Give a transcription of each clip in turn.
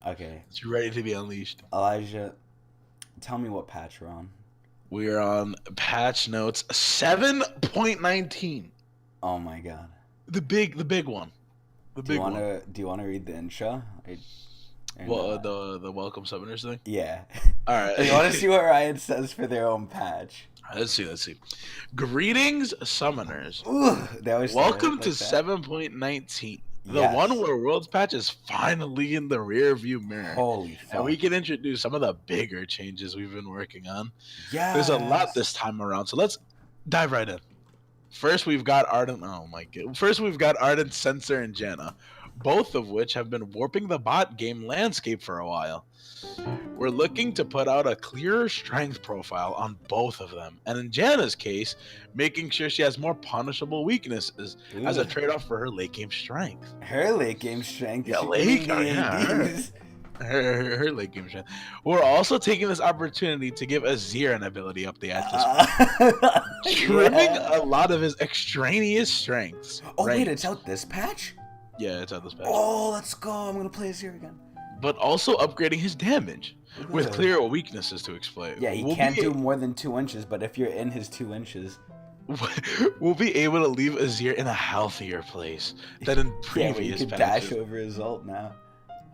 Okay, It's ready to be unleashed. Elijah, tell me what patch we're on. We are on patch notes 7.19. Oh my god. The big one. The Do you big one. wanna do you wanna read the intro? Or Well, not? the welcome summoners thing. Yeah. All right. You wanna see what Riot says for their own patch? Let's see. Greetings, summoners. Ooh, they always start it Welcome like to that. 7.19. The one Yes. where World's Patch is finally in the rear view mirror. Holy fuck. And we can introduce some of the bigger changes we've been working on. Yes. There's a lot this time around, so let's dive right in. First, we've got Ardent. Oh my god. First, we've got Ardent, Sensor, and Janna, both of which have been warping the bot game landscape for a while. We're looking to put out a clearer strength profile on both of them, and in Janna's case, making sure she has more punishable weaknesses as a trade-off for her late game strength. Her late game strength. Yeah, She late can game. be ADs. Her late game strength. We're also taking this opportunity to give Azir an ability update at this point, trimming a lot of his extraneous strengths. Oh right? wait, it's out this patch? Yeah, it's out this patch. Oh, let's go. I'm gonna play Azir again. But also upgrading his damage with clearer weaknesses to explain. Yeah, he can't do more than 2 inches, but if you're in his 2 inches, we'll be able to leave Azir in a healthier place than in previous you can patches. dash over his ult now.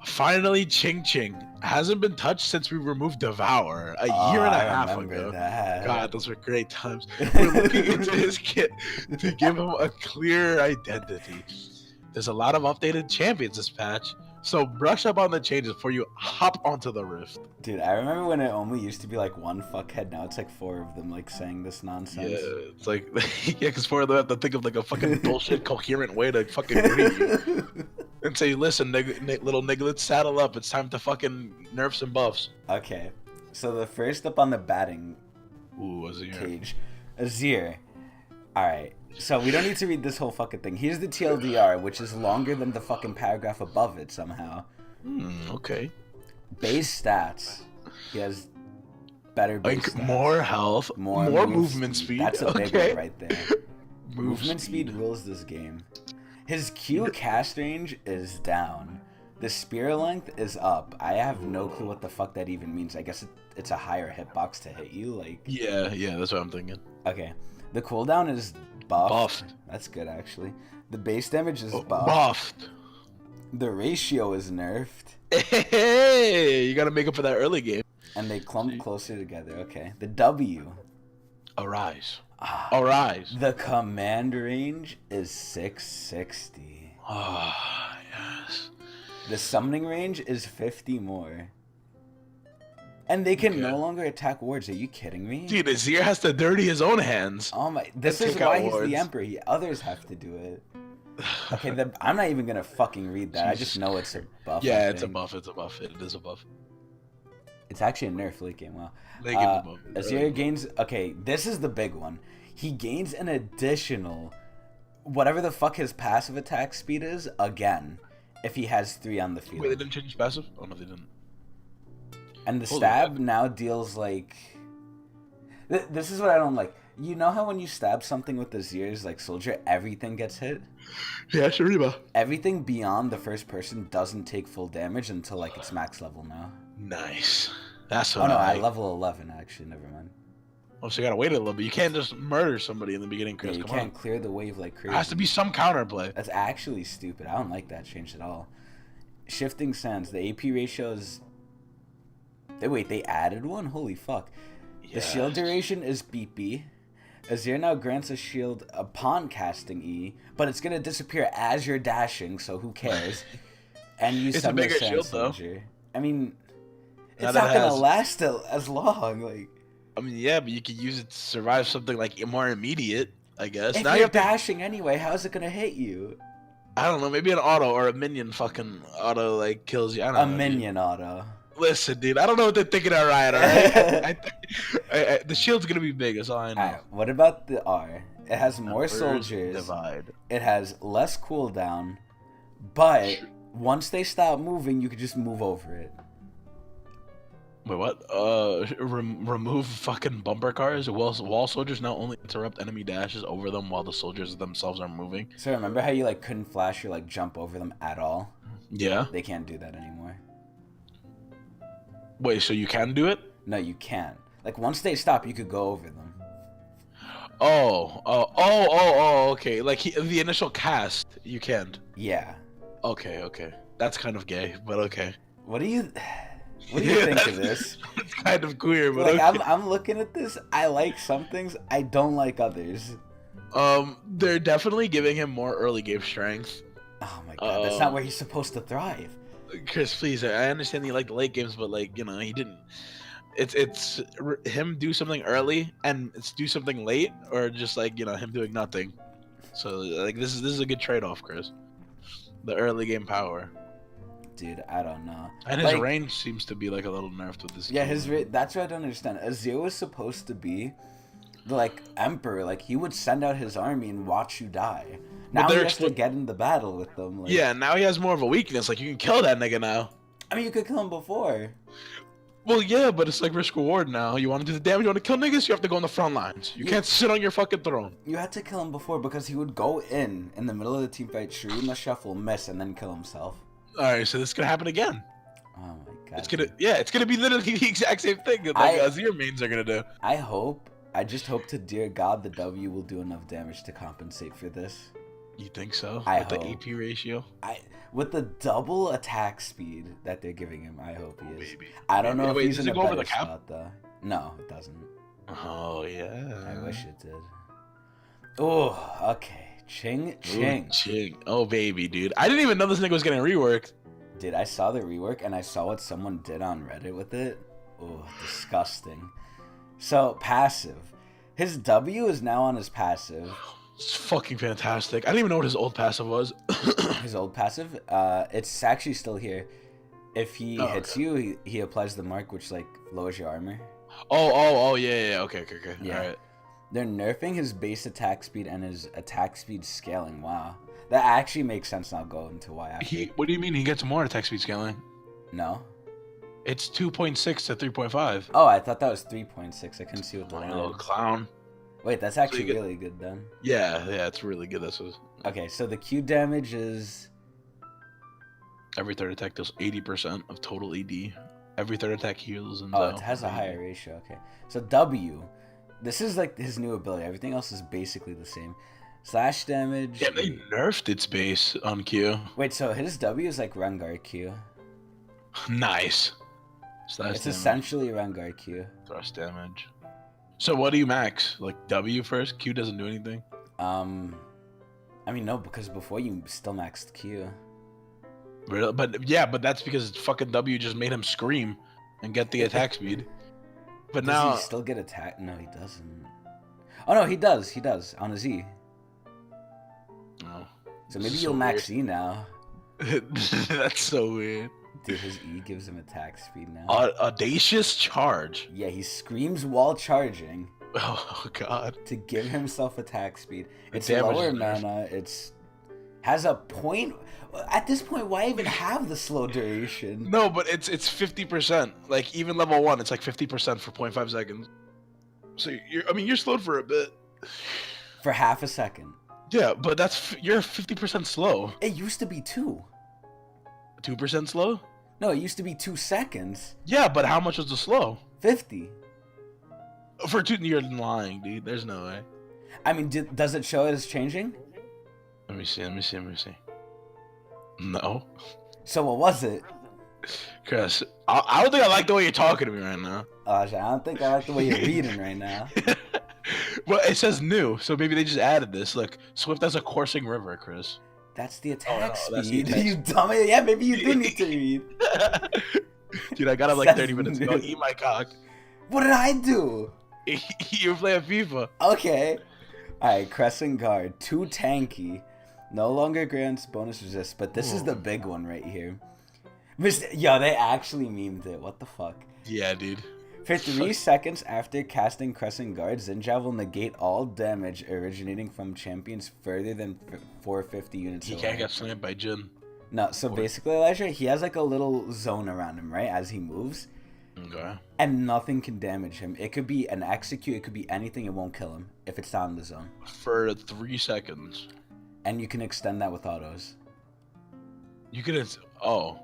Finally, Ching Ching hasn't been touched since we removed Devour a year and a half ago. That. God, those were great times. We're looking into his kit to give him a clear identity. There's a lot of updated champions this patch, so brush up on the changes before you hop onto the Rift. Dude, I remember when it only used to be like one fuckhead. Now it's like 4 of them like saying this nonsense. Yeah, it's like, yeah, because 4 of them have to think of like a fucking bullshit coherent way to fucking greet you. And say, listen, little nigglets, saddle up. It's time to fucking nerf some buffs. Okay, so the first up on the batting Azir. cage, Azir. Alright, so we don't need to read this whole fucking thing. Here's the TLDR, which is longer than the fucking paragraph above it somehow. Okay. Base stats. He has better base stats. More health, more movement speed. That's a big one right there. Movement speed rules this game. His Q cast range is down. The spear length is up. I have no clue what the fuck that even means. I guess it's a higher hitbox to hit you. Like. Yeah, that's what I'm thinking. Okay. The cooldown is buffed. That's good, actually. The base damage is buffed. The ratio is nerfed. Hey, you gotta make up for that early game. And they clump closer together. Okay. The W. Arise. Arise. The command range is 660. Ah, yes. The summoning range is 50 more. And they can no longer attack wards. Are you kidding me? Dude, Azir has to dirty his own hands. Oh my! This is why he's the emperor. Others have to do it. Okay, I'm not even gonna fucking read that. I just know it's a buff. Yeah, it's a buff. It's a buff. It is a buff. It's actually a nerf late game. Wow. Azir gains. Okay, this is the big one. He gains an additional, whatever the fuck his passive attack speed is, again, if he has 3 on the field. Wait, they didn't change passive? Oh no, they didn't. And the stab now deals like. This is what I don't like. You know how when you stab something with the Azir's like soldier, everything gets hit? Yeah, Shariba. Everything beyond the first person doesn't take full damage until like it's max level now. Nice. That's what I like. Level 11 actually, never mind. Oh, so you gotta wait a little bit. You can't just murder somebody in the beginning, Chris. Yeah, you can't clear the wave like crazy. There has to be some counterplay. That's actually stupid. I don't like that change at all. Shifting sands. The AP ratio is... Wait, they added one? Holy fuck. Yeah. The shield duration is BP. Azir now grants a shield upon casting E, but it's gonna disappear as you're dashing, so who cares? And you it's a bigger shield, soldier. Though. I mean, it's not gonna last as long. Like, I mean, yeah, but you could use it to survive something like more immediate, I guess. If you're dashing anyway, how's it gonna hit you? I don't know. Maybe an auto or a minion fucking auto like kills you. I don't know. A minion auto. Listen, dude, I don't know what they're thinking of Riot, alright? The shield's gonna be big, that's all I know. Alright, what about the R? It has more soldiers. Divide. It has less cooldown, but once they stop moving, you can just move over it. Wait, what? Remove fucking bumper cars? Wall soldiers now only interrupt enemy dashes over them while the soldiers themselves are moving. So remember how you like couldn't flash or like jump over them at all? Yeah. They can't do that anymore. Wait, so you can do it? No, you can't. Like, once they stop, you could go over them. Okay. Like the initial cast, you can't. Yeah. Okay. That's kind of gay, but okay. What do you think of this? It's kind of queer, but Like, okay. I'm looking at this. I like some things. I don't like others. They're definitely giving him more early game strength. Oh my god, that's not where he's supposed to thrive. Chris, please, I understand you like the late games, but like, he didn't. It's him do something early and it's do something late, or just like him doing nothing. So like this is a good trade off, Chris. The early game power. Dude, I don't know. And his range seems to be like a little nerfed with this. Yeah, that's what I don't understand. Azir was supposed to be the like emperor. Like he would send out his army and watch you die. Now he has to get in the battle with them. Like, yeah, now he has more of a weakness. Like you can kill that nigga now. I mean, you could kill him before. Well, yeah, but it's like risk reward now. You want to do the damage, you want to kill niggas, you have to go in the front lines. You can't sit on your fucking throne. You had to kill him before because he would go in the middle of the team fight, shrew in the shuffle, miss, and then kill himself. All right, so this is gonna happen again. Oh my god. It's gonna be literally the exact same thing that Azir mains are gonna do. I just hope to dear God the W will do enough damage to compensate for this. You think so? I hope. The AP ratio? With the double attack speed that they're giving him, I hope he is. Maybe. I don't know if he's in a better spot though. No, it doesn't. Oh yeah. I wish it did. Oh, okay. Ching. Oh baby, dude. I didn't even know this nigga was getting reworked. Dude, I saw the rework and I saw what someone did on Reddit with it. Oh, disgusting. So, passive. His W is now on his passive. It's fucking fantastic. I didn't even know what his old passive was. His old passive? It's actually still here. If he hits you, he applies the mark, which like lowers your armor. Oh, yeah. Okay. Yeah. All right. They're nerfing his base attack speed and his attack speed scaling. Wow. That actually makes sense now going to why after. What do you mean he gets more attack speed scaling? No. It's 2.6 to 3.5. Oh, I thought that was 3.6. I couldn't see what the line little clown. Wait, that's actually really good then. Yeah, it's really good. Okay, so the Q damage is... Every third attack does 80% of total AD. Every third attack heals and... Oh, it has a higher ratio, okay. So W, this is like his new ability. Everything else is basically the same. Slash damage... Yeah, they nerfed its base on Q. Wait, so his W is like Rengar Q. Nice. Slash it's damage. Essentially Rengar Q. Thrust damage. So what do you max? Like W first? Q doesn't do anything? I mean, no, because before you still maxed Q. Really? But that's because fucking W just made him scream and get the attack speed. But Does now... he still get attacked? No, he doesn't. Oh, no, he does. He does. On his E. Oh. So maybe you'll max E now. That's so weird. Dude, his E gives him attack speed now. Audacious charge. Yeah, he screams while charging. Oh god. To give himself attack speed. It's lower mana. Has a point. At this point, why even have the slow duration? No, but it's 50%. Like even level 1, it's like 50% for 0.5 seconds. So you're slowed for a bit. For half a second. Yeah, but you're 50% slow. It used to be 2. 2% slow? No, it used to be 2 seconds. Yeah, but how much was the slow? 50. For 2, you're lying, dude. There's no way. I mean, does it show it as changing? Let me see. No. So what was it? Chris, I don't think I like the way you're talking to me right now. I don't think I like the way you're reading right now. Well, it says new, so maybe they just added this. Look, Swift has a coursing river, Chris. That's the attack speed. You dummy. Yeah, maybe you do need to read. Dude, I got up like 30 minutes ago. Eat my cock. What did I do? You were playing FIFA. Okay. Alright, Crescent Guard. 2 tanky. No longer grants bonus resist, but this is the big one right here. Yo, they actually memed it. What the fuck? Yeah, dude. For 3 seconds after casting Crescent Guard, Zinja will negate all damage originating from champions further than 450 units He away. can't get slammed by Jin. No, so basically, Elijah, he has like a little zone around him, right, as he moves. Okay. And nothing can damage him. It could be an execute, it could be anything, it won't kill him if it's not in the zone. For 3 seconds. And you can extend that with autos. You can... Oh.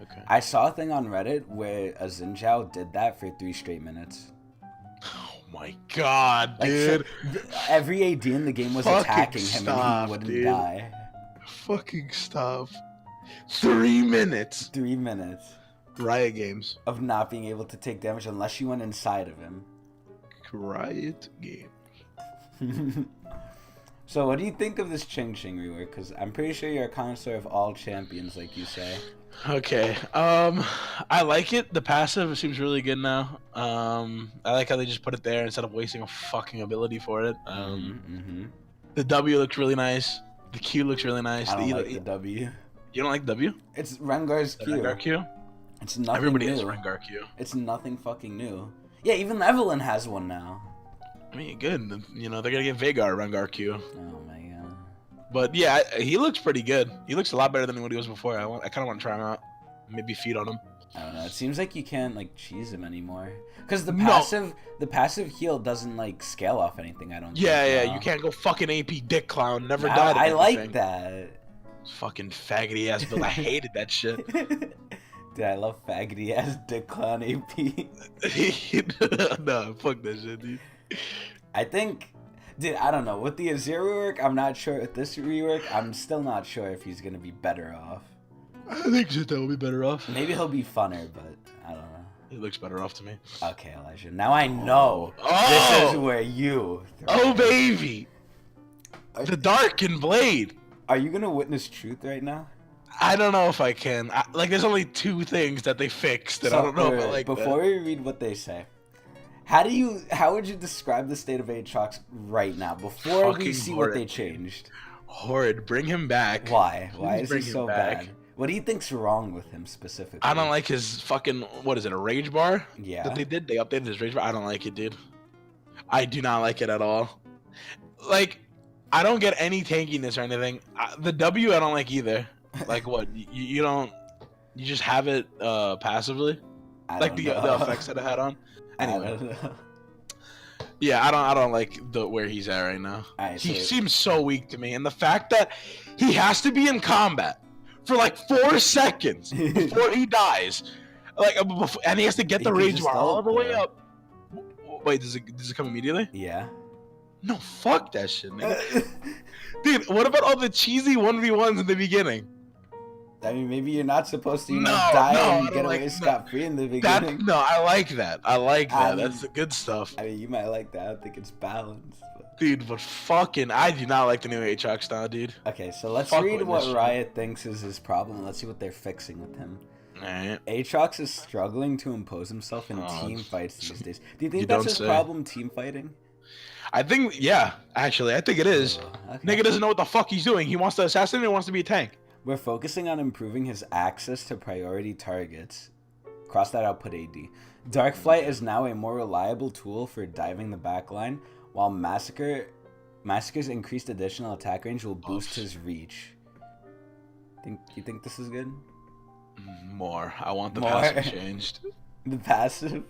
Okay. I saw a thing on Reddit where a Xin did that for 3 straight minutes. Oh my god, Like, dude. every AD in the game was Fucking attacking him and he stop, wouldn't dude. die. Fucking stop. 3 minutes. 3 minutes Riot Games. of not being able to take damage unless you went inside of him. Riot Games. So what do you think of this Ching Ching rework? Because I'm pretty sure you're a connoisseur of all champions, like you say. Okay. I like it. The passive seems really good now. I like how they just put it there instead of wasting a fucking ability for it. The W looks really nice. The Q looks really nice. I don't like the W. You don't like W? It's Rengar's Q. Rengar Q? It's nothing Everybody new. has Rengar Q. It's nothing fucking new. Yeah, even Evelyn has one now. I mean, good. You know, they're gonna get Veigar Rengar Q. Oh my god. But yeah, he looks pretty good. He looks a lot better than what he was before. I kind of want to try him out. Maybe feed on him. I don't know. It seems like you can't like cheese him anymore. Because the passive heal doesn't like scale off anything. I don't. Yeah. You can't go fucking AP dick clown. Never No, died. I like that. Fucking faggoty ass build. I hated that shit. Dude, I love faggoty ass dick clown AP. No, fuck that shit, dude. I think, dude, I don't know. With the Azir rework, I'm not sure. With this rework, I'm still not sure if he's gonna be better off. I think Zita will be better off. Maybe he'll be funner, but I don't know. He looks better off to me. Okay, Elijah. Now I know this is where you. Oh, baby. The Darkened Blade. Are you gonna witness truth right now? I don't know if I can. There's only 2 things that they fixed, and I don't know if I like before we read what they say, how would you describe the state of Aatrox right now before we see horrid. what they changed? Horrid. Bring him back. Why? Why is he bring so him back. bad? What do you think's wrong with him specifically? I don't like his fucking, what is it, a rage bar? Yeah. That they did? They updated his rage bar? I don't like it, dude. I do not like it at all. Like, I don't get any tankiness or anything. The W I don't like either. Like what? You don't, you just have it passively? Like the effects that it had on? Anyway. Yeah, I don't like where he's at right now. Right, he seems so weak to me, and the fact that he has to be in combat for like 4 seconds before he dies, like, and he has to get the rage bar all the way up. Wait, does it come immediately? Yeah. No, fuck that shit, nigga. Dude, what about all the cheesy 1v1s in the beginning? I mean, maybe you're not supposed to die and get away scot-free in the beginning. No, I like that. I like that. That's the good stuff. I mean, you might like that. I don't think it's balanced. But... Dude, but fucking, I do not like the new Aatrox style, dude. Okay, so let's read what Riot thinks is his problem. Let's see what they're fixing with him. Alright. Aatrox is struggling to impose himself in team fights these days. Do you think that's his problem, team fighting? I think, yeah, actually, I think it is. Okay. Nigga doesn't know what the fuck he's doing. He wants to assassinate, he wants to be a tank. We're focusing on improving his access to priority targets. Cross that out, put AD. Darkflight is now a more reliable tool for diving the backline, while Massacre's increased additional attack range will boost his reach. You think this is good? More. I want the passive changed. The passive?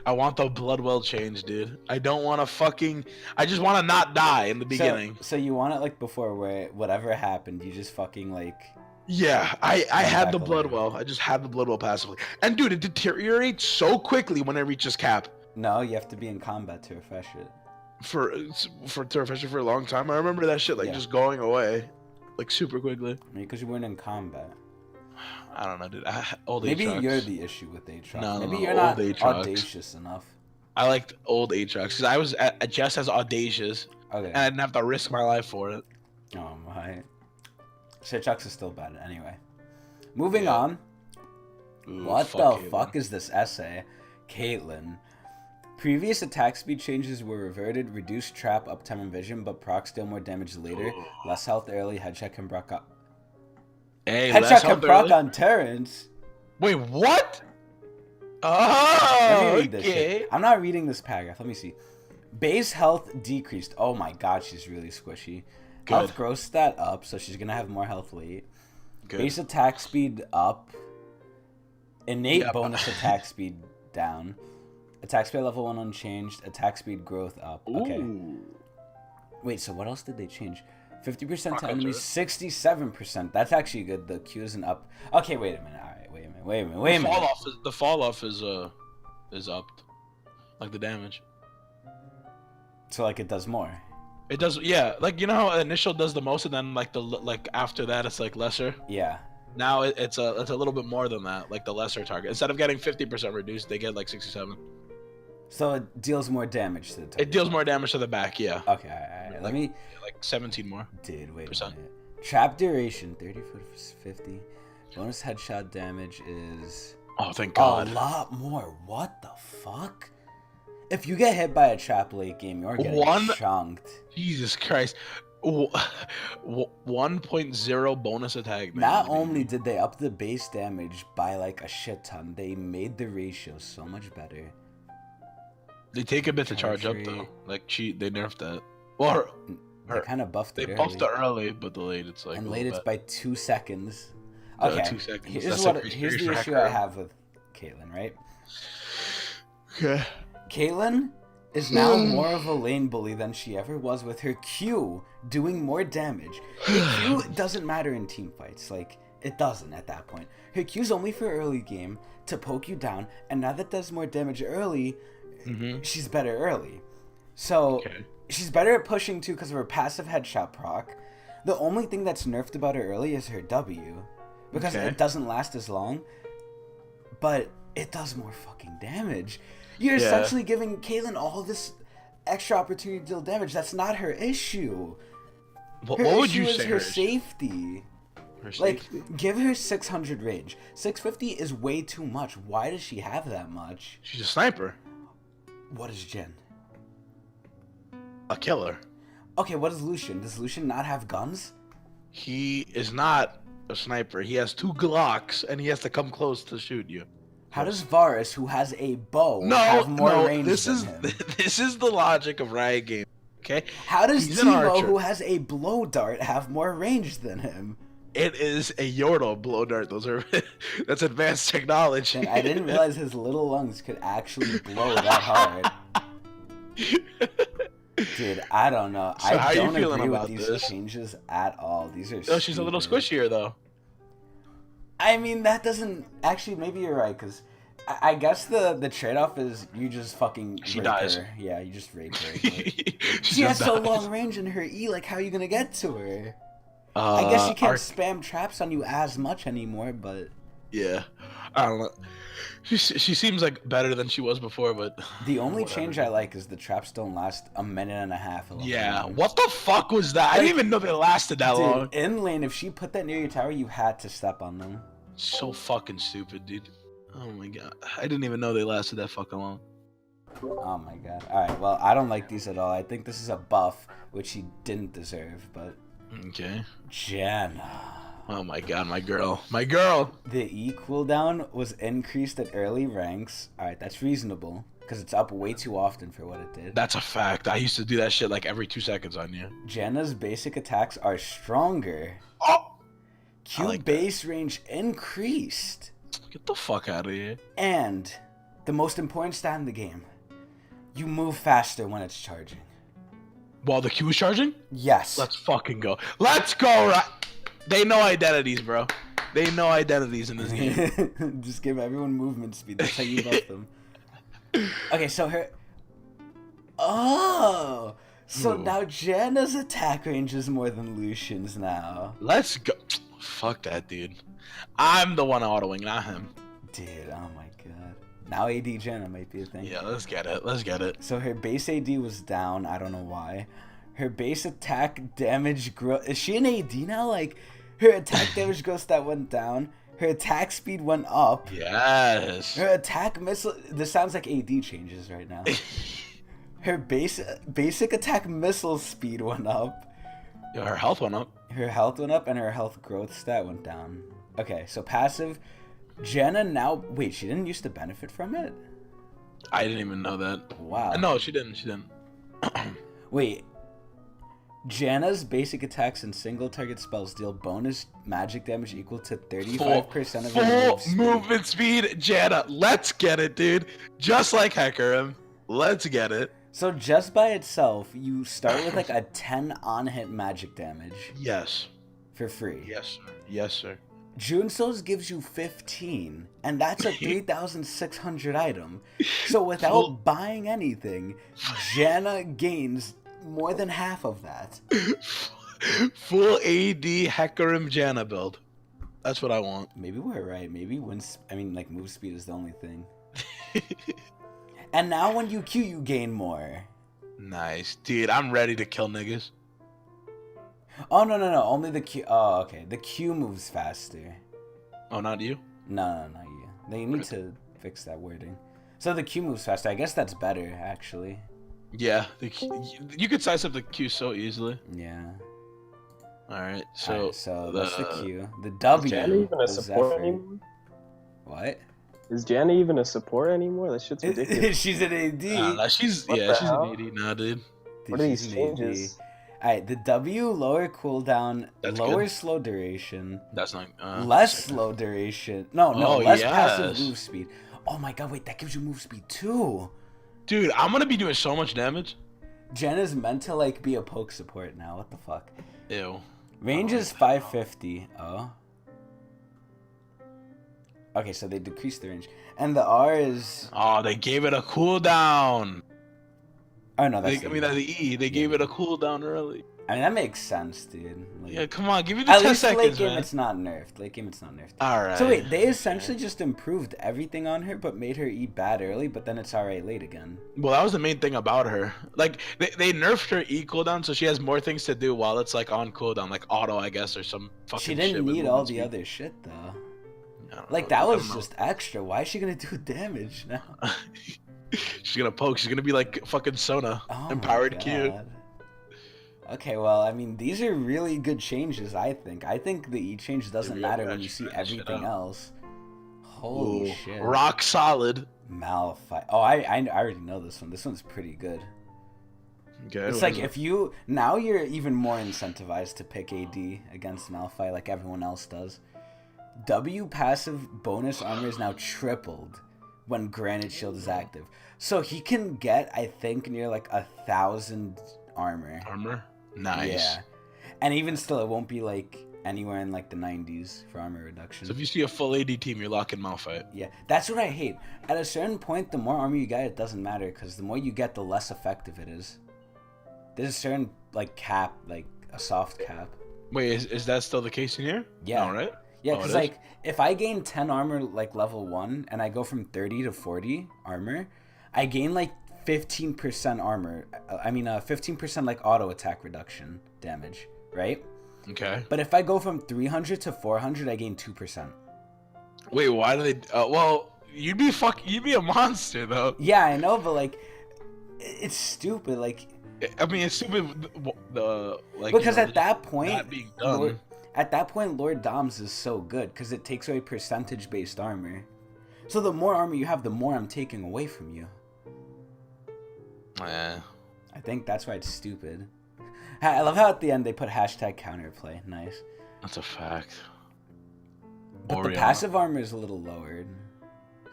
I want the Bloodwell changed, dude. I don't want to fucking... I just want to not die in the beginning. So you want it like before where whatever happened, you just fucking like... Yeah, I had the Bloodwell. I just had the Bloodwell passively. And dude, it deteriorates so quickly when it reaches cap. No, you have to be in combat to refresh it. To refresh it for a long time? I remember that shit just going away. Like super quickly. I mean, because you weren't in combat. I don't know, dude. Maybe Aatrox. You're the issue with Aatrox. No, Maybe you're not Aatrox. audacious enough. I liked old Aatrox because I was just as audacious. Okay. And I didn't have to risk my life for it. Oh my. Aatrox is still bad anyway. Moving on. Ooh, what the fuck is this essay? Caitlyn. Previous attack speed changes were reverted, reduced trap, uptime, and vision, but procs deal more damage later. Less health early, headshot can proc up. Hey, headshot can proc on Terrence. Wait, what? Oh, okay. I'm not reading this paragraph. Let me see. Base health decreased. Oh my god, she's really squishy. Good. Health growth stat up, so she's gonna have more health late. Good. Base attack speed up. Innate bonus attack speed down. Attack speed level 1 unchanged. Attack speed growth up. Okay. Ooh. Wait, so what else did they change? 50% to enemies, 67%. That's actually good. The Q isn't up. Okay, wait a minute. All right. The fall off is upped, like the damage. So like it does more. It does, yeah. Like you know how initial does the most, and then like after that it's like lesser. Yeah. Now it's a little bit more than that, like the lesser target. Instead of getting 50% reduced, they get like 67. So it deals more damage to the target. It deals more damage to the back, yeah. Okay, all right. Let me. Like 17 more. Dude, wait percent. a minute. Trap duration 30 foot 50. Bonus headshot damage is. Oh, thank God. A lot more. What the fuck? If you get hit by a trap late game, you're getting chunked. Jesus Christ. 1.0 bonus attack damage. Not only did they up the base damage by like a shit ton, they made the ratio so much better. They take a bit to charge up though. Like they nerfed that. Or they kind of buffed it. They buffed it early, but the late it's like. And late it's by 2 seconds. Okay. 2 seconds. Here's the issue I have with Caitlyn, right? Okay. Caitlyn is now more of a lane bully than she ever was, with her Q doing more damage. Her Q doesn't matter in team fights. Like, it doesn't at that point. Her Q's only for early game to poke you down, and now that does more damage early, she's better early. So, she's better at pushing too because of her passive headshot proc. The only thing that's nerfed about her early is her W, because it doesn't last as long, but it does more fucking damage. You're essentially giving Caitlyn all this extra opportunity to deal damage. That's not her issue. What would you say? Her safety. Like, give her 600 range. 650 is way too much. Why does she have that much? She's a sniper. What is Jen? A killer. Okay, what is Lucian? Does Lucian not have guns? He is not a sniper. He has 2 Glocks, and he has to come close to shoot you. How does Varus, who has a bow, have more range than him? This is the logic of Riot Games, okay? How does Timo, who has a blow dart, have more range than him? It is a Yordle blow dart. That's advanced technology. And I didn't realize his little lungs could actually blow that hard. Dude, I don't know. So I don't agree with these changes at all. These are stupid. She's a little squishier, though. I mean, that doesn't... Actually, maybe you're right, because I guess the trade-off is you just fucking rape her. Yeah, you just rape her. She has so long range in her E, like, how are you going to get to her? I guess she can't spam traps on you as much anymore, but... Yeah. I don't know. She seems like better than she was before, but... The only change I like is the traps don't last a minute and a half. Yeah, what the fuck was that? I didn't even know they lasted that long. In lane, if she put that near your tower, you had to step on them. So fucking stupid, dude. Oh my god. I didn't even know they lasted that fucking long. Oh my god. Alright, well, I don't like these at all. I think this is a buff, which he didn't deserve, but... Okay. Janna. Oh my god, my girl. My girl! The E cooldown was increased at early ranks. Alright, that's reasonable, because it's up way too often for what it did. That's a fact. I used to do that shit like every 2 seconds on you. Janna's basic attacks are stronger. Oh! Q base range increased. Get the fuck out of here. And the most important stat in the game, you move faster when it's charging. While the Q is charging? Yes. Let's fucking go. Let's go, right? They know identities, bro. They know identities in this game. Just give everyone movement speed. That's how you buff them. Okay, so her... Oh! So now Janna's attack range is more than Lucian's now. Let's go. Fuck that, dude. I'm the one autoing, not him. Dude, oh my god. Now AD Janna might be a thing. Yeah, let's get it. Let's get it. So her base AD was down. I don't know why. Her base attack damage growth... Is she an AD now? Like, her attack damage growth that went down. Her attack speed went up. Yes. Her attack missile... This sounds like AD changes right now. Her basic attack missile speed went up. Yeah, her health went up. Her health went up and her health growth stat went down. Okay, so passive... Janna now... Wait, she didn't used to benefit from it? I didn't even know that. Wow. No, she didn't. She didn't. Wait. Janna's basic attacks and single target spells deal bonus magic damage equal to 35% of her movement speed. Janna, let's get it, dude. Just like Hecarim. Let's get it. So just by itself, you start with like a 10 on-hit magic damage. Yes. For free. Yes, sir. Yes, sir. Junso's gives you 15, and that's a 3,600 item. So without Full- buying anything, Janna gains more than half of that. Full AD Hecarim Janna build. That's what I want. Maybe we're right. Maybe move speed is the only thing. And now when you Q, you gain more. Nice. Dude, I'm ready to kill niggas. Oh, no. Only the Q. Oh, okay. The Q moves faster. Oh, not you? No, not you. They need to fix that wording. So the Q moves faster. I guess that's better, actually. Yeah. You could size up the Q so easily. Yeah. Alright, so that's the Q. The W. Is Janna even a is support Zephyr. anymore? What? Is Janna even a support anymore? That shit's ridiculous. She's an AD. she's What an the hell? AD now, dude. What are these changes? Alright, the W, lower cooldown, That's lower good. slow duration, That's not less slow duration. No, Oh, less yes. passive move speed. Oh my god, wait, that gives you move speed too. Dude, I'm gonna be doing so much damage. Jen is meant to like be a poke support now. What the fuck? Ew. Range is 550. Oh. Okay, so they decreased the range. And the R is... Oh, they gave it a cooldown. Oh, no, They, that's... I mean, that's the E. They gave it a cooldown early. I mean, that makes sense, dude. Like, Yeah, come on, give me the at 10 least seconds, late game, man. it's not nerfed. Late game, it's not nerfed. Alright. So wait, they essentially just improved everything on her, but made her E bad early, but then it's alright late again. Well, that was the main thing about her. Like, they nerfed her E cooldown, so she has more things to do while it's, like, on cooldown. Like, auto, I guess, or some fucking She shit didn't with need movement all the speed. other shit, though. I don't Like, know. that I was don't know. just extra. Why is she gonna do damage now? She's gonna poke. She's gonna be like fucking Sona. Oh my Empowered Q. God. Okay, well, I mean, these are really good changes, I think. I think the E change doesn't really matter are when you see trying that shit everything out. else. Holy Ooh, shit. rock solid. Malphite. Oh, I already know this one. This one's pretty good. Okay. It's like if you... Now you're even more incentivized to pick AD against Malphite like everyone else does. W passive bonus armor is now tripled when Granite Shield is active. So he can get, I think, near like 1,000 armor. armor. Nice. Yeah. And even still, it won't be like anywhere in like the 90s for armor reduction. So if you see a full AD team, you're locking Malphite. Yeah, that's what I hate. At a certain point, the more armor you get, it doesn't matter, because the more you get, the less effective it is. There's a certain like cap, like a soft cap. Wait, is that still the case in here? Yeah. No, right? Yeah, Oh, it because is? like if I gain 10 armor like level 1 and I go from 30 to 40 armor, I gain like 15% armor. 15% like auto attack reduction damage, right? Okay. But if I go from 300 to 400, I gain 2%. Wait, why do they? Well, you'd be a monster though. Yeah, I know, but like, it's stupid. Like, I mean, it's stupid. The like because you know, at that point, not being done. Lord Doms is so good because it takes away percentage-based armor. So the more armor you have, the more I'm taking away from you. Yeah. I think that's why it's stupid. I love how at the end they put hashtag counterplay. Nice. That's a fact. But the Oriana. passive armor is a little lowered.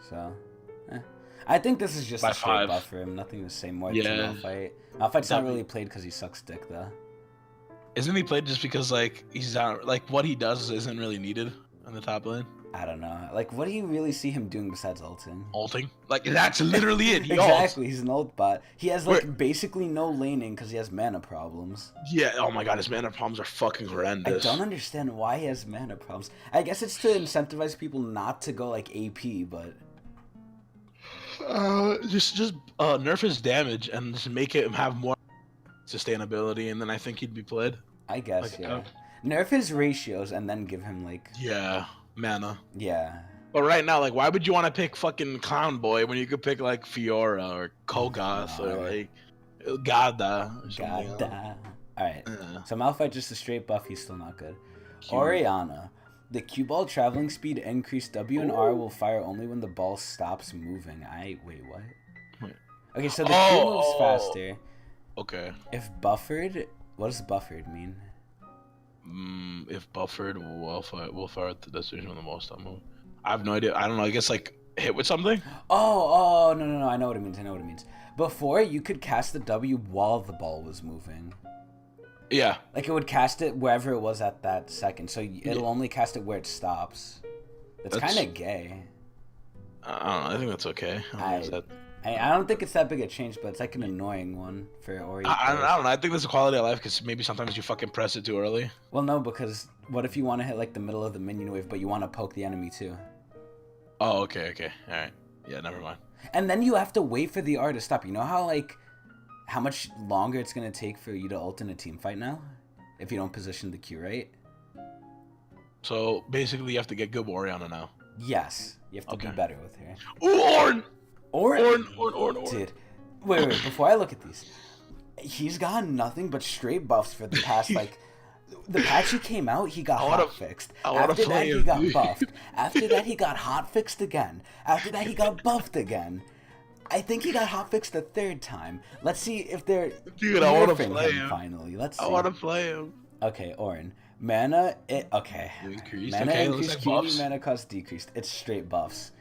So, I think this is just By a straight 5. buff for him. Nothing to say more Yeah. to Malphite. Malphite's not That'd be- really played because he sucks dick, though. Isn't he played just because like he's not like what he does isn't really needed on the top lane? I don't know. Like, what do you really see him doing besides ulting? Ulting. Like that's literally it. He Exactly, he's an ult bot. He has like Wait. basically no laning because he has mana problems. ults. Yeah. Oh my god, his mana problems are fucking I horrendous. don't understand why he has mana problems. I guess it's to incentivize people not to go like AP, but Just nerf his damage and just make him have more sustainability, and then I think he'd be played. I guess Like, yeah. Nerf his ratios and then give him like Yeah, mana. yeah. But right now, like, why would you want to pick fucking Clown Boy when you could pick like Fiora or Kogoth or like Gada or something else? God. All right. Yeah. So Malphite just a straight buff. He's still not good. Cute. Oriana. The cue ball traveling speed increased. W and R will fire only when the ball stops moving. Wait, what? Wait. Okay, so the Q moves Oh. faster. Okay. If buffered, what does buffered mean? If buffered, we'll fire at the destination with the most on move. I have no idea. I don't know. I guess like hit with something. Oh, no. I know what it means. Before, you could cast the W while the ball was moving. Yeah. Like it would cast it wherever it was at that second, so it'll only cast it where it stops. That's kind of gay. I don't know. I think that's okay. I don't think it's that big a change, but it's like an annoying one for Ori. I don't know. I think that's a quality of life because maybe sometimes you fucking press it too early. Well, no, because what if you want to hit like the middle of the minion wave, but you want to poke the enemy too? Oh, okay. All right. Yeah, never mind. And then you have to wait for the R to stop. You know how much longer it's gonna take for you to ult in a team fight now, if you don't position the Q right? So basically, you have to get good Oriana now. Yes, you have to be better with her. Ooh, Ornn! Dude, wait, before I look at these, he's gotten nothing but straight buffs for the past, like, the patch he came out, he got hotfixed. After that, he got buffed. After that, he got hotfixed again. After that, he got buffed again. I think he got hotfixed a third time. Let's see if they're I want to play him finally. Let's see. I want to play him. Okay, Ornn. Mana, Increased. Mana Okay, increased, like QE, buffs. mana cost decreased. It's straight buffs.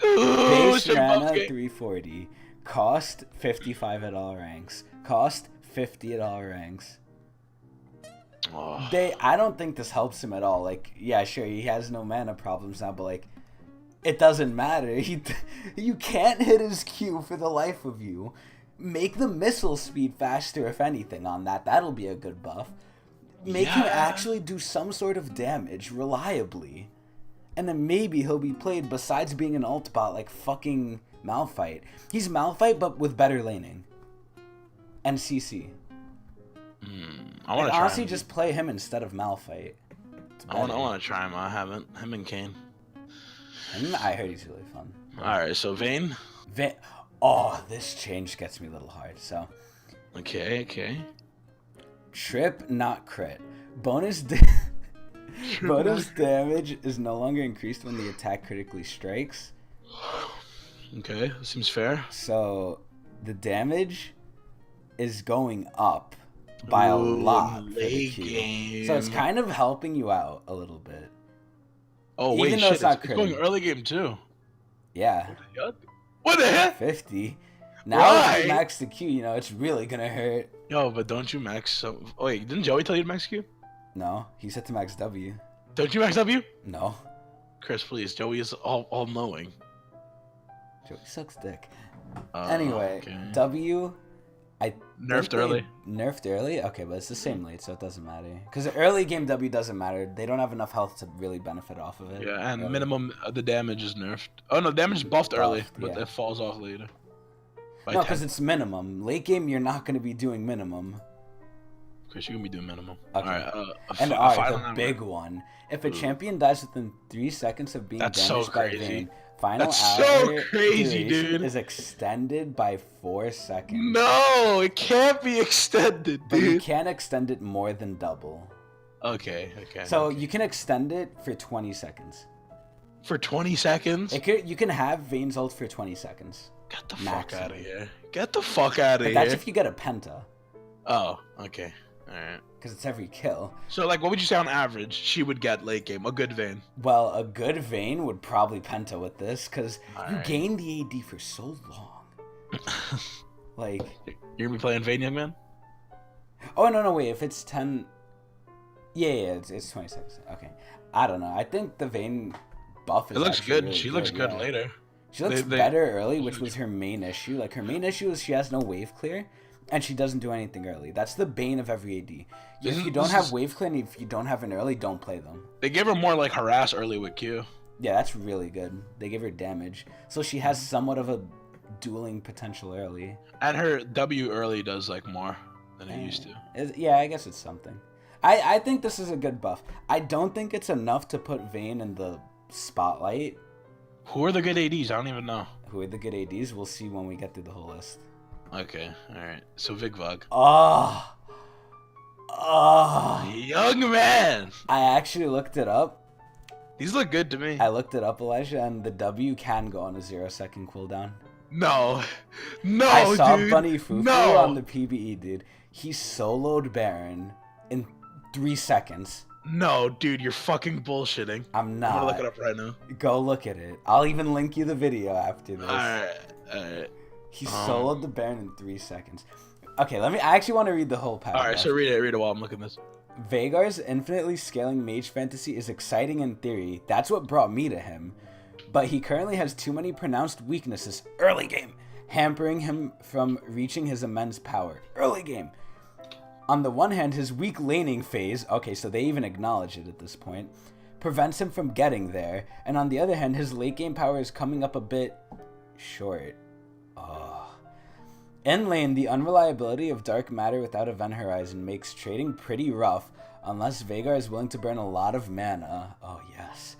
Ooh, Base mana 340. Cost 55 at all ranks. Cost 50 at all ranks. Oh. I don't think this helps him at all. Like, yeah, sure, he has no mana problems now, but like, it doesn't matter. You can't hit his Q for the life of you. Make the missile speed faster, if anything, on that. That'll be a good buff. Make him actually do some sort of damage reliably. And then maybe he'll be played besides being an ult bot like fucking Malphite. He's Malphite, but with better laning. And CC. I want to honestly just play him instead of Malphite. I want to try him. I haven't. Him and Kane. I heard he's really fun. Alright, so Vayne? Oh, this change gets me a little hard. So. Okay. Trip, not crit. Bonus damage is no longer increased when the attack critically strikes. Okay, seems fair. So, the damage is going up by a lot for the Q. So it's kind of helping you out a little bit. Oh, even wait, though shit, it's not it's going early game too. Yeah. What the heck? 50. Now if you max the Q, you know, it's really gonna hurt. Yo, but don't you max so... Oh, wait, didn't Joey tell you to max Q? No, he said to max W. Don't you max W? No. Chris, please. Joey is all-knowing. Joey sucks dick. Anyway, W... Nerfed early. Nerfed early? Okay, but it's the same late, so it doesn't matter. Because early game W doesn't matter. They don't have enough health to really benefit off of it. Yeah, and minimum the damage is nerfed. Oh, no, damage is buffed early, but it falls off later. No, because it's minimum. Late game, you're not going to be doing minimum. Chris, you're going to be doing minimum. Okay. Alright, the big one. If a champion dies within 3 seconds of being damaged by Vayne, final hour duration is extended by 4 seconds. No, it can't be extended, dude. But you can't extend it more than double. Okay. So you can extend it for 20 seconds. For 20 seconds? You can have Vayne's ult for 20 seconds. Get the fuck out of here. Get the fuck out of here. That's if you get a penta. Oh, okay. Alright. Because it's every kill. So, like, what would you say on average she would get late game? A good Vayne? Well, a good Vayne would probably penta with this, because you gain the AD for so long. Like... You're going to be playing Vayne, young man? Oh, no, wait. If it's 10... Yeah, it's 26. Okay. I don't know. I think the Vayne buff is It looks good. Really she looks good later. She looks better early, which was her main issue. Like, her main issue is she has no wave clear, and she doesn't do anything early. That's the bane of every AD. If you don't have wave clear and if you don't have an early, don't play them. They give her more, like, harass early with Q. Yeah, that's really good. They give her damage. So she has somewhat of a dueling potential early. And her W early does, like, more than it used to. Yeah, I guess it's something. I think this is a good buff. I don't think it's enough to put Vayne in the spotlight. Who are the good ADs? I don't even know. Who are the good ADs? We'll see when we get through the whole list. Okay, alright. So Vigvog. Oh, young man! I actually looked it up. These look good to me. I looked it up, Elijah, and the W can go on a 0-second cooldown. No, I saw dude. Bunny Fufu on the PBE, dude. He soloed Baron in 3 seconds. No, dude, you're fucking bullshitting. I'm not. I'm gonna look it up right now. Go look at it. I'll even link you the video after this. Alright. He soloed the Baron in 3 seconds. Okay, I actually want to read the whole paragraph. All right, so read it while I'm looking at this. Vhagar's infinitely scaling mage fantasy is exciting in theory. That's what brought me to him. But he currently has too many pronounced weaknesses early game, hampering him from reaching his immense power early game. On the one hand, his weak laning phase, okay, so they even acknowledge it at this point, prevents him from getting there, and on the other hand, his late game power is coming up a bit short. In lane, the unreliability of dark matter without event horizon makes trading pretty rough unless Vhagar is willing to burn a lot of mana. Oh, yes.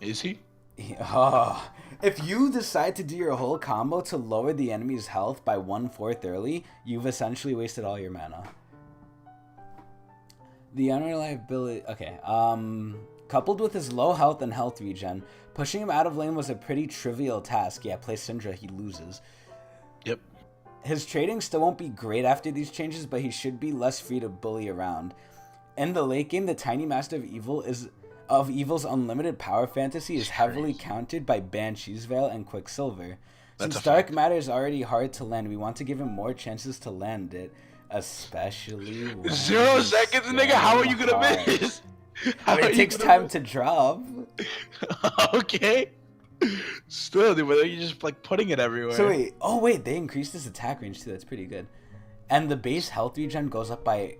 Is he? If you decide to do your whole combo to lower the enemy's health by 1/4 early, you've essentially wasted all your mana. The unreliability... Okay, coupled with his low health and health regen, pushing him out of lane was a pretty trivial task. Yeah, play Syndra, he loses. Yep. His trading still won't be great after these changes, but he should be less free to bully around. In the late game, the Tiny Master of Evil's unlimited power fantasy is heavily countered by Banshee's Veil and Quicksilver. Since Dark Matter is already hard to land, we want to give him more chances to land it, especially when 0 seconds, nigga. How are you gonna miss? I mean, it takes time to drop. Okay. Still, dude, but you're just like putting it everywhere. So wait, they increased his attack range too. That's pretty good. And the base health regen goes up by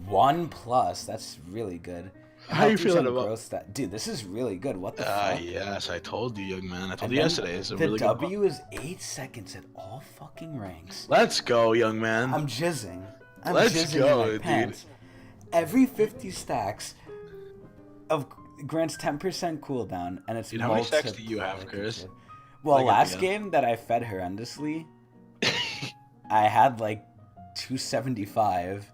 1+. That's really good. And how are you feeling about that? Dude, this is really good. What the fuck? Yes, I told you, young man. I told you yesterday. It's a the really W is 8 seconds at all fucking ranks. Let's go, young man. I'm jizzing. Let's jizzing go, in my dude. pants. Every 50 stacks grants 10% cooldown, and it's how many stacks do you have, Chris? Well, last game that I fed horrendously, I had like 275.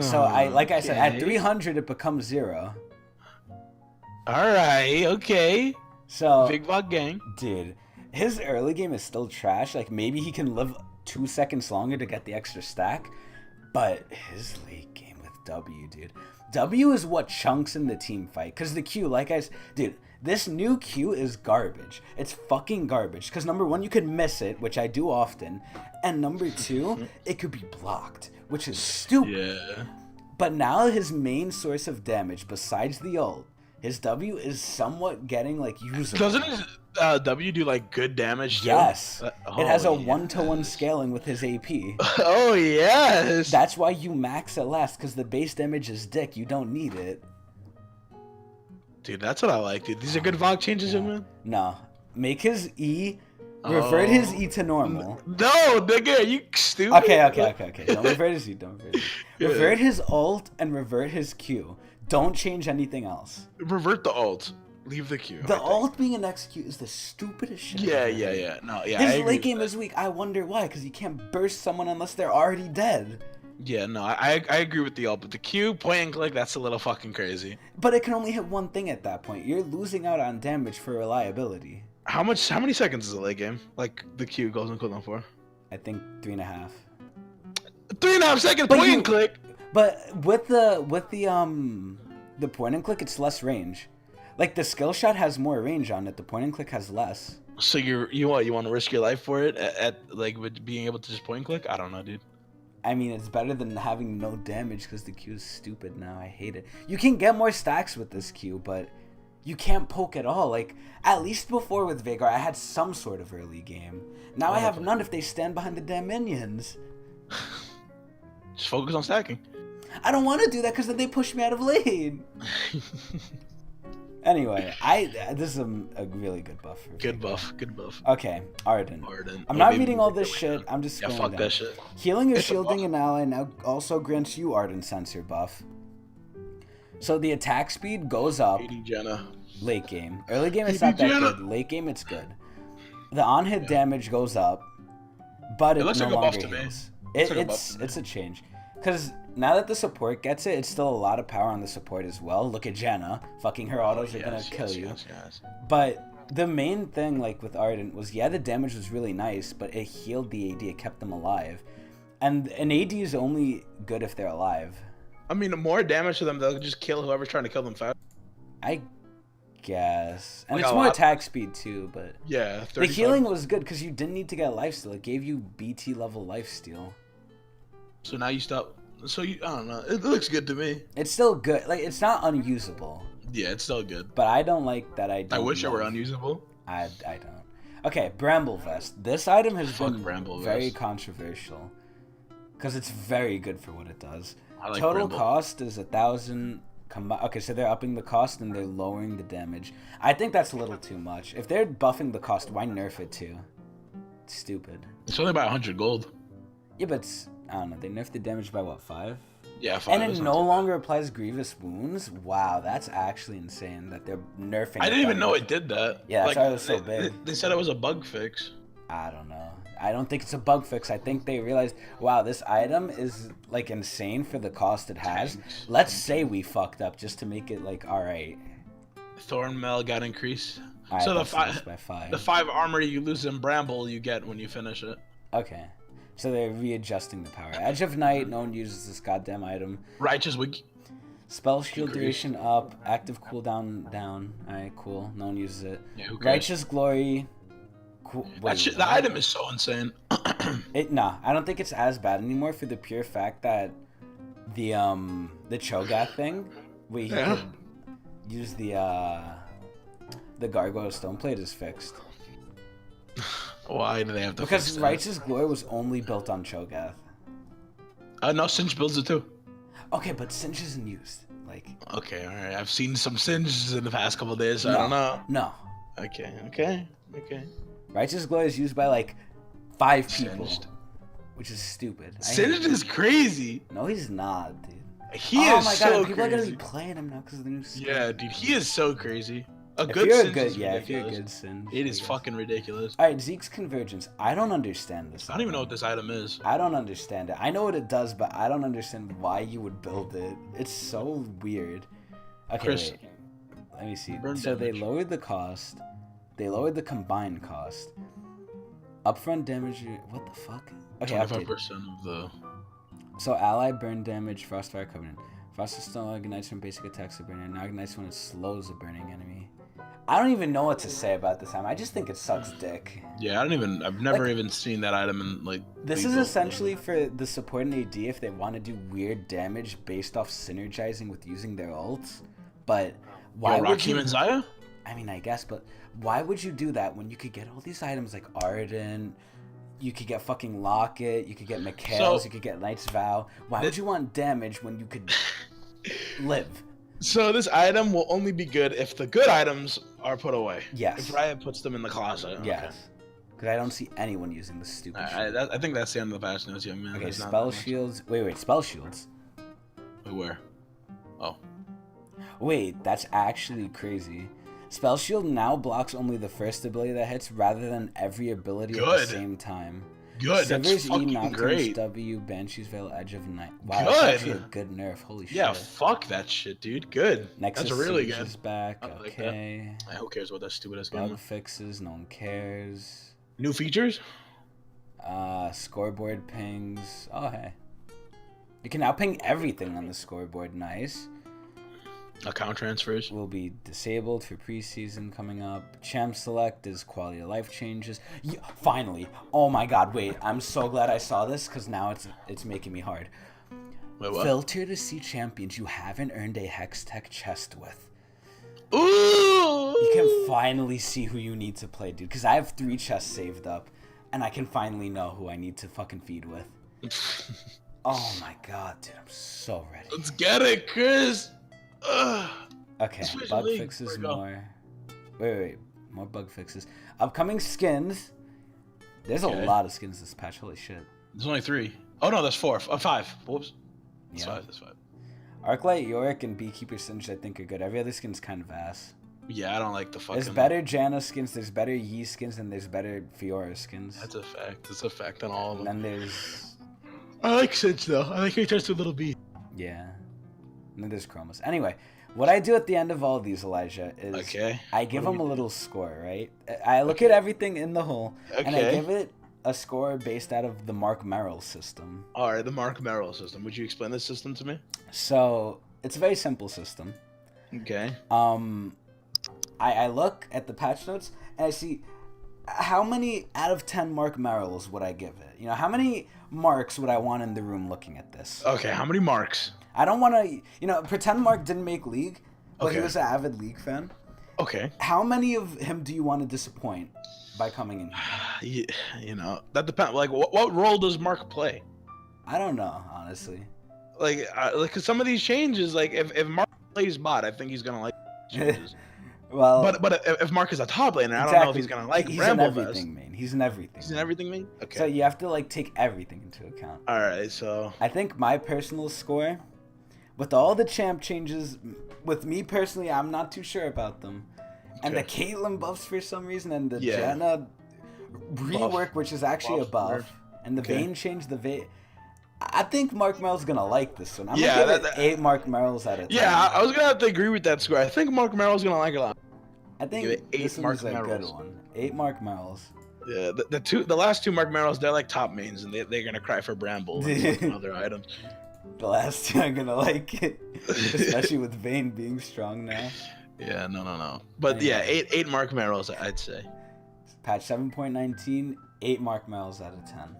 So I said, at 300 it becomes 0. All right, okay. So Big Bog Gang, dude, his early game is still trash. Like maybe he can live 2 seconds longer to get the extra stack, but his late game with W, dude. W is what chunks in the team fight, because the Q, dude, this new Q is garbage. It's fucking garbage, because number one, you could miss it, which I do often, and number two, it could be blocked, which is stupid. yeah. But now his main source of damage, besides the ult, his W is somewhat getting, like, usable. Doesn't his W do, like, good damage, too? Yes. It has a 1-to-1 scaling with his AP. Oh, yes! That's why you max it last, because the base damage is dick. You don't need it. Dude, that's what I like, dude. These are good VOG changes, young man? No. Make his E... Revert his E to normal. No, nigga, are you stupid? Okay. Don't revert his E. Revert his ult and revert his Q. Don't change anything else. Revert the ult. Leave the Q. The ult being an XQ is the stupidest shit. Yeah. No, yeah. His late game is weak. I wonder why, because you can't burst someone unless they're already dead. Yeah, no, I agree with the ult, but the Q, point and click, that's a little fucking crazy. But it can only hit one thing at that point. You're losing out on damage for reliability. How many seconds is the late game? Like the Q goes on cooldown for? I think 3.5. 3.5 seconds, point and click. But with the point and click, it's less range. Like the skill shot has more range on it. The point and click has less. So you want to risk your life for it at like with being able to just point and click? I don't know, dude. I mean, it's better than having no damage because the Q is stupid now. I hate it. You can get more stacks with this Q, but you can't poke at all. Like, at least before with Vhagar, I had some sort of early game. Now I have none if they stand behind the damn minions. Just focus on stacking. I don't want to do that because then they push me out of lane. Anyway, this is a really good buff. Good buff. Okay, Arden. I'm not reading all this shit. I'm just scrolling down. That shit. Healing or shielding an ally now also grants you Arden Sensor buff. So the attack speed goes up late game. Early game it's not that good. Late game it's good. The on-hit damage goes up, but it no longer heals. It's a change. Because now that the support gets it, it's still a lot of power on the support as well. Look at Jenna. Fucking her autos are gonna kill you. Yes. But the main thing, like with Ardent, was the damage was really nice, but it healed the AD. It kept them alive. And an AD is only good if they're alive. I mean, more damage to them, they'll just kill whoever's trying to kill them fast. I guess. And it's more attack speed too, but... Yeah. The healing was good because you didn't need to get lifesteal. It gave you BT level lifesteal. So now you stop. So you, I don't know. It looks good to me. It's still good. Like, it's not unusable. Yeah, it's still good. But I don't like that I don't I wish it were love- unusable. I don't. Okay, Bramble Vest. This item has been Bramble very Vest. controversial. Because it's very good for what it does. I like Total Bramble. cost is 1,000. Okay, so they're upping the cost and they're lowering the damage. I think that's a little too much. If they're buffing the cost, why nerf it too? It's stupid. It's only about 100 gold. Yeah, but I don't know. They nerfed the damage by what, 5? Yeah, 5. And it that's no not too longer applies grievous wounds. Wow, that's actually insane that they're nerfing. bad. I didn't even know it did that. Yeah, that's why it was so big. They said it was a bug fix. I don't know. I don't think it's a bug fix. I think they realized, wow, this item is like insane for the cost it has. Let's say we fucked up just to make it like all right. Thornmail got increased. All right, So that's increased by 5. the 5 armor you lose in Bramble you get when you finish it. Okay, so they're readjusting the power. Edge of Night. No one uses this goddamn item. Righteous Wig. Spell shield Increase. duration up. Active cooldown down. All right, cool. No one uses it. Yeah, who cares? Righteous Glory. Cool. Wait, The what? item is so insane. Nah, I don't think it's as bad anymore for the pure fact that the Cho'Gath thing, where you Yeah. could use the Gargoyle Stoneplate is fixed. Why do they have to Because fix that? Righteous Glory was only built on Cho'Gath. No, Singe builds it too. Okay, but Singe isn't used. Like, Okay, alright. I've seen some Singes in the past couple of days, so no, I don't know. No. Okay. Righteous Glory is used by like 5 people, Singed. which is stupid. I hate Singed it. is crazy. No, he's not, dude. He Oh is my so god, people are gonna crazy. be playing him now because of the new skin. Yeah, dude, he is so crazy. A If good you're a Singe good, is yeah, if you're a ridiculous. good Singe. It I is guess. fucking ridiculous. Alright, Zeke's Convergence. I don't understand this. I don't even know what this item is. I don't understand it. I know what it does, but I don't understand why you would build it. It's so weird. Okay, Chris, wait. Let me see. burn So they damage. lowered the cost. They lowered the combined cost. Upfront damage. What the fuck? Okay, update. 25% of the. So ally burn damage, Frostfire Covenant. Frost Stone ignites from basic attacks to burn, and now ignites when it slows a burning enemy. I don't even know what to say about this item. I just think it sucks dick. Yeah, I've never Like- even seen that item in like. This being is built. essentially for the support in AD if they want to do weird damage based off synergizing with using their ults. But why Yo, would Rakim you? and Zaya? I mean, I guess, but why would you do that when you could get all these items like Ardent? You could get fucking Locket. You could get Mikhail's. So- You could get Knight's Vow. Why would you want damage when you could live? So this item will only be good if the good items are put away. Yes. If Riot puts them in the closet. Yes. Because I don't see anyone using this stupid Okay. shit. I think that's the end of the patch notes, young man. Okay, There's not spell that much. shields. Wait, spell shields. Wait, where? Oh. Wait, that's actually crazy. Spell shield now blocks only the first ability that hits rather than every ability at the Good. same time. Good. That's Sivers E, fucking Nocturne's great. W, Banshee's Veil, Edge of Night. Wow, Good. that's actually a good nerf. Holy Yeah, shit. fuck that shit, dude. Good. Nexus That's really Siege good. is back. I like that. Okay. Who cares about that stupid ass Bug game? fixes. No one cares. New features? Scoreboard pings. Oh, hey. You can now ping everything on the scoreboard. Nice. Account transfers. Will be disabled for preseason coming up. Champ select is quality of life changes. Yeah, finally. Oh my god, wait. I'm so glad I saw this because now it's making me hard. Wait, what? Filter to see champions you haven't earned a Hex Tech chest with. Ooh! You can finally see who you need to play, dude. Because I have 3 chests saved up. And I can finally know who I need to fucking feed with. Oh my god, dude. I'm so ready. Let's get it, Chris! Ugh. Okay, Especially bug League. fixes Where'd it go? more. Wait. More bug fixes. Upcoming skins. There's Okay. a lot of skins this patch. Holy shit. There's only 3. Oh no, that's 4. 5. Whoops. That's Yeah. 5. That's 5. Arclight, Yorick, and Beekeeper Singe I think are good. Every other skin's kind of ass. Yeah, I don't like the fucking. There's better Janna skins, there's better Yi skins, and there's better Fiora skins. That's a fact. That's a fact on all of And them. then there's... I like Singe though. I like how he turns to a little bee. Yeah. And then there's Chromas. Anyway, what I do at the end of all of these, Elijah, is Okay. I give What do them a we little score, right? I look at everything in the whole, and I Okay. give it a score based out of the Mark Merrill system. All right, the Mark Merrill system. Would you explain this system to me? So, it's a very simple system. Okay. I look at the patch notes, and I see how many out of 10 Mark Merrills would I give it? You know, how many marks would I want in the room looking at this? Okay, how many marks? I don't want to, pretend Mark didn't make League, but he Okay. was an avid League fan. Okay. How many of him do you want to disappoint by coming in here? That depends. Like, what role does Mark play? I don't know, honestly. Like, cause some of these changes, like, if Mark plays bot, I think he's gonna like changes. Well, but if Mark is a top laner, I don't know if he's gonna like he's Bramble an everything main. He's an everything. He's an everything main. Okay. So you have to like take everything into account. All right. So I think my personal score, with all the champ changes, with me personally, I'm not too sure about them. And the Caitlyn buffs for some reason, and the Janna rework, which is actually a buff, and the Vayne change, I think Mark Merrill's gonna like this one. I'm gonna give it 8 Mark Merrills out of 10. Yeah, I was gonna have to agree with that score. I think Mark Merrill's gonna like it a lot. I think this one's a good one. 8 Mark Merrills. Yeah, the last 2 Mark Merrills, they're like top mains, and they're gonna cry for Bramble and other items. The last 2 I'm gonna like it, especially with Vayne being strong now. Yeah, no. But yeah, 8 Mark Merrills, I'd say. Patch 7.19, 8 Mark Merrills out of 10.